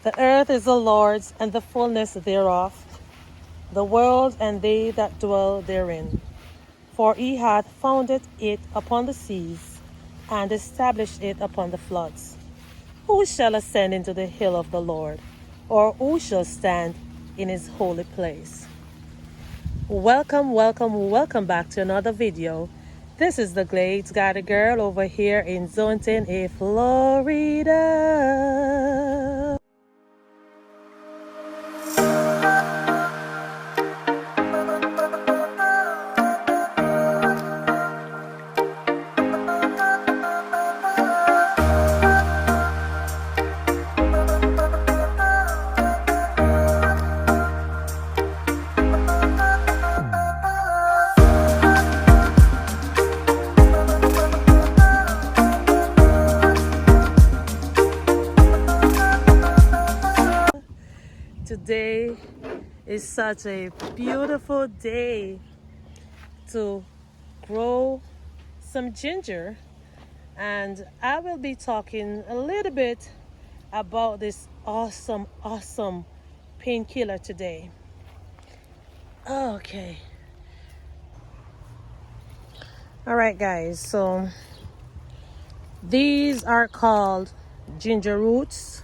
The earth is the Lord's, and the fullness thereof, the world and they that dwell therein. For he hath founded it upon the seas, and established it upon the floods. Who shall ascend into the hill of the Lord, or who shall stand in his holy place? Welcome, welcome, welcome back to another video. This is the Glades Guide Girl over here in Zone 10A, Florida. Today is such a beautiful day to grow some ginger, and I will be talking a little bit about this awesome painkiller today. Okay. All right, guys, so these are called ginger roots.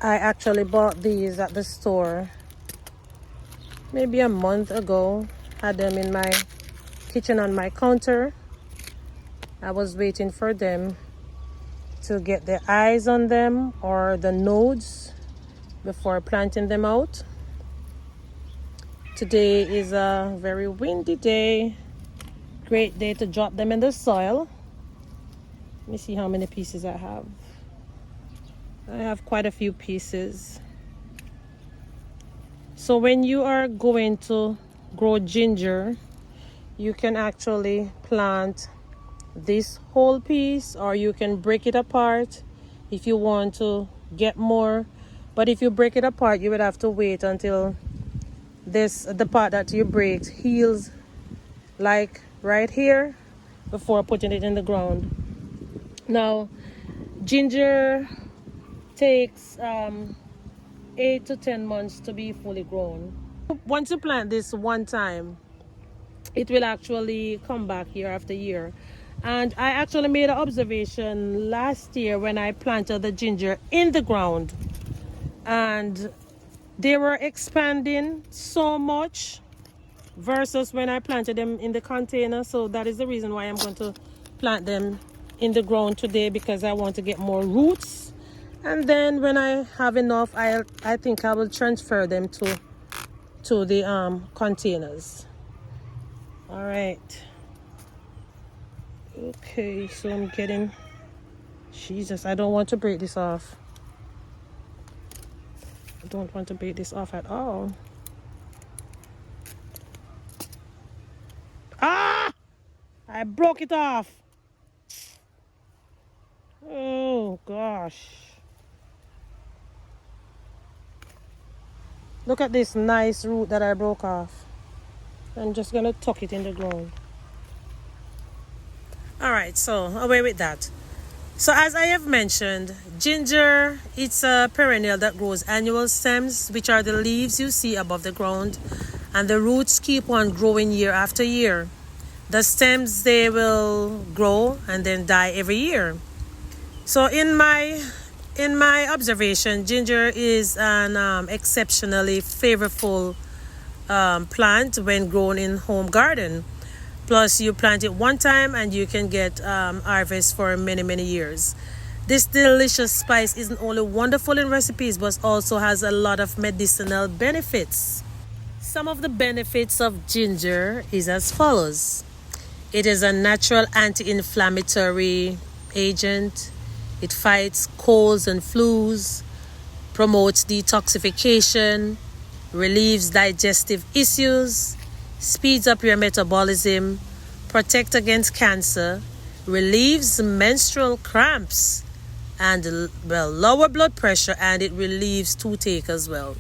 I actually bought these at the store maybe a month ago. Had them in my kitchen on my counter. I was waiting for them to get the eyes on them or the nodes before planting them out. Today is a very windy day. Great day to drop them in the soil. Let me see how many pieces I have. I have quite a few pieces. So when you are going to grow ginger, you can actually plant this whole piece, or you can break it apart if you want to get more. But if you break it apart, you would have to wait until the part that you break heals, like right here, before putting it in the ground. Now, ginger takes 8 to 10 months to be fully grown. Once you plant this one time, it will actually come back year after year. And I actually made an observation last year when I planted the ginger in the ground, and they were expanding so much versus when I planted them in the container. So that is the reason why I'm going to plant them in the ground today, because I want to get more roots. And then when I have enough, I think I will transfer them to the containers. All right. Okay, so I'm getting, Jesus, I don't want to break this off. I don't want to break this off at all. Ah! I broke it off. Oh gosh. Look at this nice root that I broke off. I'm just gonna tuck it in the ground. All right, so away with that. So as I have mentioned, ginger, it's a perennial that grows annual stems, which are the leaves you see above the ground, and the roots keep on growing year after year. The stems, they will grow and then die every year. So in my observation, ginger is an exceptionally flavorful plant when grown in home garden. Plus, you plant it one time and you can get harvest for many years. This delicious spice isn't only wonderful in recipes, but also has a lot of medicinal benefits. Some of the benefits of ginger is as follows. It is a natural anti-inflammatory agent. It fights colds and flus, promotes detoxification, relieves digestive issues, speeds up your metabolism, protects against cancer, relieves menstrual cramps, and lower blood pressure, and it relieves toothache as well.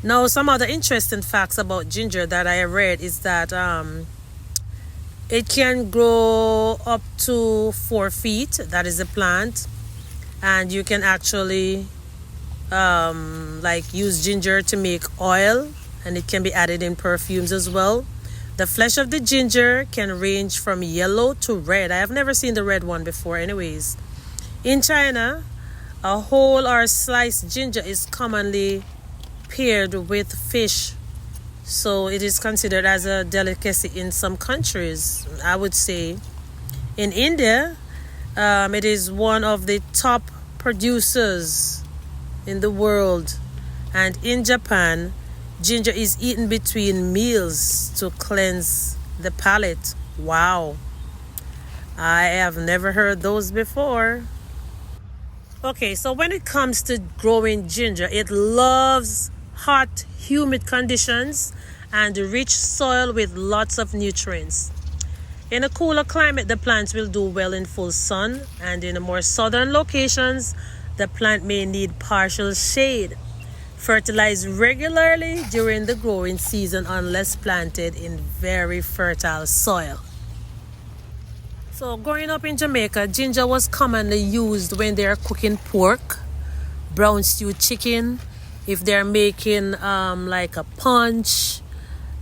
Now, some other interesting facts about ginger that I read is that it can grow up to 4 feet. That is a plant. And you can actually like use ginger to make oil, and it can be added in perfumes as well. The flesh of the ginger can range from yellow to red. I have never seen the red one before, anyways. In China, a whole or sliced ginger is commonly paired with fish, so it is considered as a delicacy in some countries, I would say. In India, it is one of the top producers in the world. And in Japan, ginger is eaten between meals to cleanse the palate. Wow. I have never heard those before. Okay, so when it comes to growing ginger, it loves hot, humid conditions and rich soil with lots of nutrients. In a cooler climate, the plants will do well in full sun, and in more southern locations, the plant may need partial shade. Fertilize regularly during the growing season unless planted in very fertile soil. So growing up in Jamaica, ginger was commonly used when they're cooking pork, brown stewed chicken, if they're making like a punch,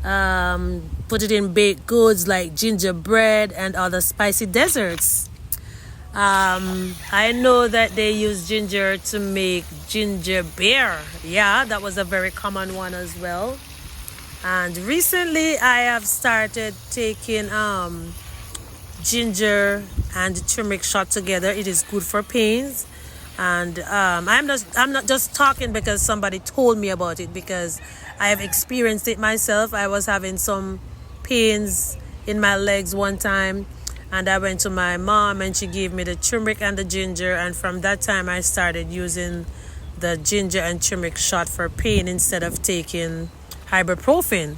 put it in baked goods like gingerbread and other spicy desserts. I know that they use ginger to make ginger beer. Yeah, that was a very common one as well. And recently I have started taking ginger and turmeric shot together. It is good for pains. And I'm not just talking because somebody told me about it, because I have experienced it myself. I was having some pains in my legs one time, and I went to my mom and she gave me the turmeric and the ginger, and from that time I started using the ginger and turmeric shot for pain instead of taking ibuprofen,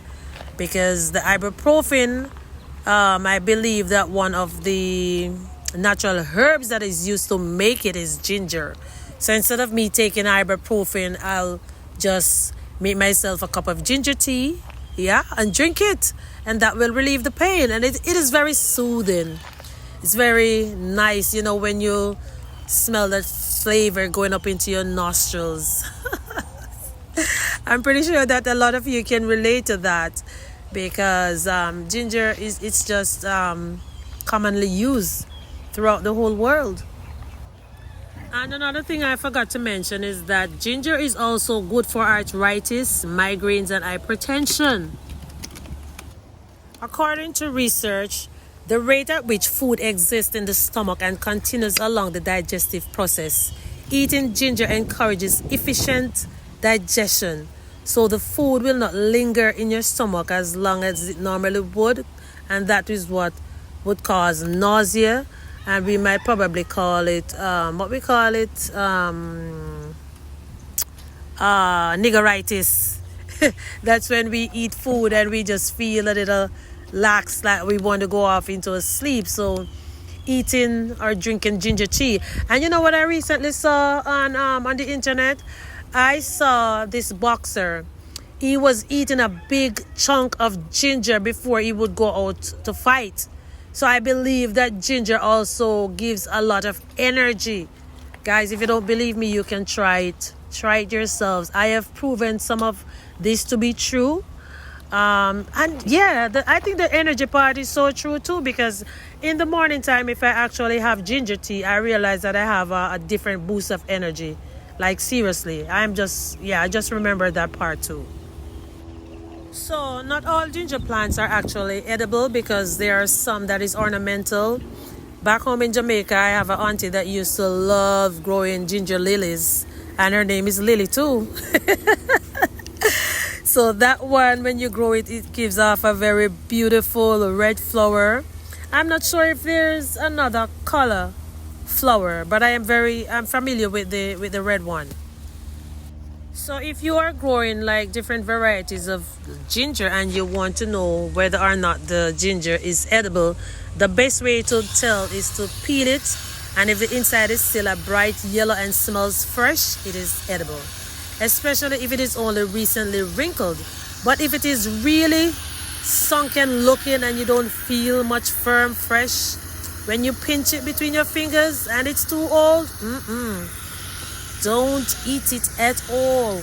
because the ibuprofen, I believe that one of the natural herbs that is used to make it is ginger. So instead of me taking ibuprofen, I'll just make myself a cup of ginger tea, yeah, and drink it, and that will relieve the pain. And it is very soothing. It's very nice, when you smell that flavor going up into your nostrils. I'm pretty sure that a lot of you can relate to that, because ginger it's just commonly used throughout the whole world. And another thing I forgot to mention is that ginger is also good for arthritis, migraines, and hypertension. According to research, the rate at which food exists in the stomach and continues along the digestive process, eating ginger encourages efficient digestion, so the food will not linger in your stomach as long as it normally would, and that is what would cause nausea, and we might probably call it niggeritis. That's when we eat food and we just feel a little lax, like we want to go off into a sleep. So eating or drinking ginger tea. And you know what I recently saw on the internet? I saw this boxer. He was eating a big chunk of ginger before he would go out to fight. So I believe that ginger also gives a lot of energy. Guys, if you don't believe me, you can try it. Try it yourselves. I have proven some of this to be true. And yeah, I think the energy part is so true too, because in the morning time, if I actually have ginger tea, I realize that I have a different boost of energy. Like seriously, I just remember that part too. So not all ginger plants are actually edible, because there are some that is ornamental. Back home in Jamaica, I have an auntie that used to love growing ginger lilies, and her name is Lily too. So that one, when you grow it, it gives off a very beautiful red flower. I'm not sure if there's another color flower, but I'm familiar with the red one. So if you are growing like different varieties of ginger and you want to know whether or not the ginger is edible, the best way to tell is to peel it, and if the inside is still a bright yellow and smells fresh, it is edible, especially if it is only recently wrinkled. But if it is really sunken looking and you don't feel much firm fresh when you pinch it between your fingers and it's too old, don't eat it at all.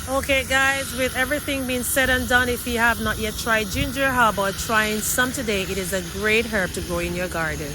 Okay guys, with everything being said and done, if you have not yet tried ginger, how about trying some today? It is a great herb to grow in your garden.